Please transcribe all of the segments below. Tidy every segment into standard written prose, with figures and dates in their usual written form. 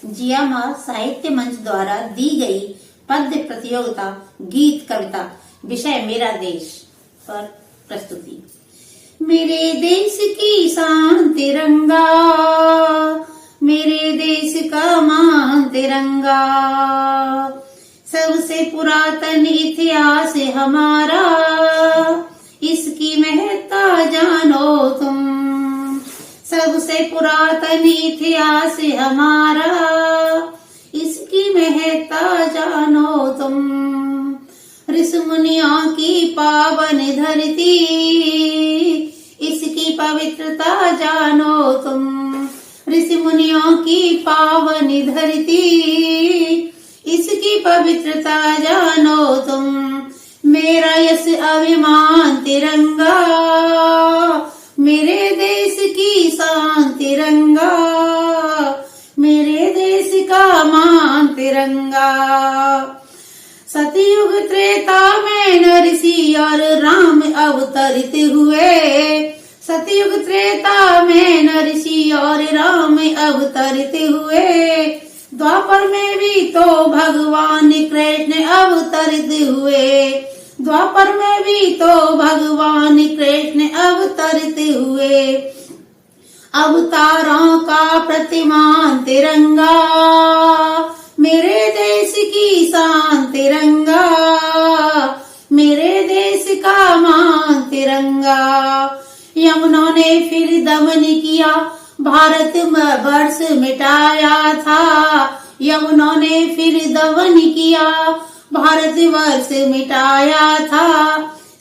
जियामा साहित्य मंच द्वारा दी गई पद्य प्रतियोगिता गीत कविता विषय मेरा देश पर प्रस्तुति। मेरे देश की शान तिरंगा, मेरे देश का मान तिरंगा, सबसे पुरातन इतिहास है हमारा, इसकी महत्ता जानो तुम। सबसे पुरातन इतिहास है हमारा, इसकी महत्ता जानो तुम। ऋषि मुनियों की पावन धरती, इसकी पवित्रता जानो तुम। ऋषि मुनियों की पावन धरती, इसकी पवित्रता जानो तुम। मेरा यश अभिमान तिरंगा, मेरे देश की शान तिरंगा, मेरे देश का मान तिरंगा। सतयुग त्रेता में नरसी और राम अवतरित हुए, सतयुग त्रेता में नरसी और राम अवतरित हुए। द्वापर में भी तो भगवान कृष्ण अवतरित हुए, द्वापर में भी तो भगवान कृष्ण अवतरित हुए। अवतारों का प्रतिमान तिरंगा, मेरे देश की शान तिरंगा, मेरे देश का मान तिरंगा। यमुनों ने फिर दमन किया, भारत वर्ष मिटाया था। यमुनों ने फिर दमन किया, भारत वर्ष मिटाया था।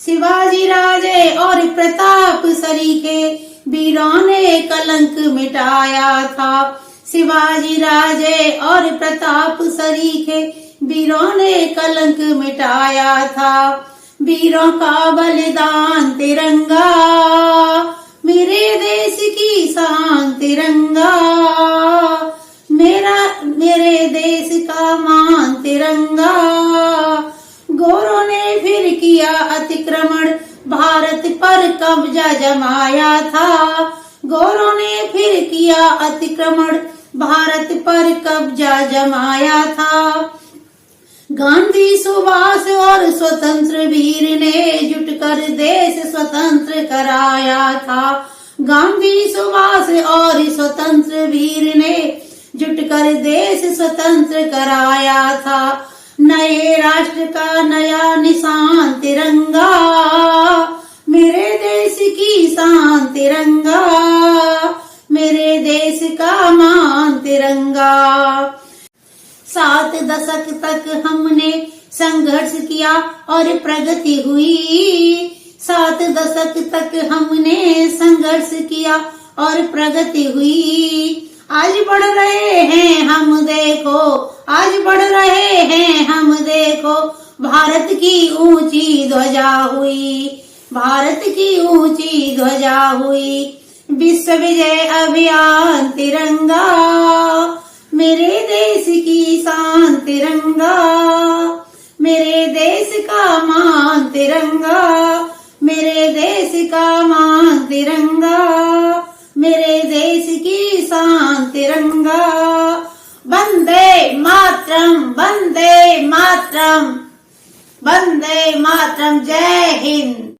शिवाजी राजे और प्रताप सरीखे वीरों ने कलंक मिटाया था। शिवाजी राजे और प्रताप सरीखे वीरों ने कलंक मिटाया था। वीरों का बलिदान तिरंगा, मेरे देश की शान तिरंगा, मेरे देश का मान तिरंगा। गोरों ने फिर किया अतिक्रमण, भारत पर कब्जा जमाया था। गोरों ने फिर किया अतिक्रमण, भारत पर कब्जा जमाया था। गांधी सुभाष और स्वतंत्र वीर ने जुटकर देश स्वतंत्र कराया था। गांधी सुभाष और स्वतंत्र वीर ने जुटकर देश स्वतंत्र कराया था। नए राष्ट्र का नया निशान तिरंगा, मेरे देश की शान तिरंगा, मेरे देश का मान तिरंगा। 7 दशक तक हमने संघर्ष किया और प्रगति हुई। 7 दशक तक हमने संघर्ष किया और प्रगति हुई। आज बढ़ रहे हैं हम देखो, आज बढ़ रहे हैं हम देखो। भारत की ऊंची ध्वजा हुई, भारत की ऊंची ध्वजा हुई। विश्व विजय अभियान तिरंगा, मेरे देश की शान तिरंगा, मेरे देश का मान तिरंगा, मेरे देश का मान तिरंगा, मेरे देश की शान तिरंगा। वंदे मातरम, वंदे मातरम, वंदे मातरम। जय हिंद।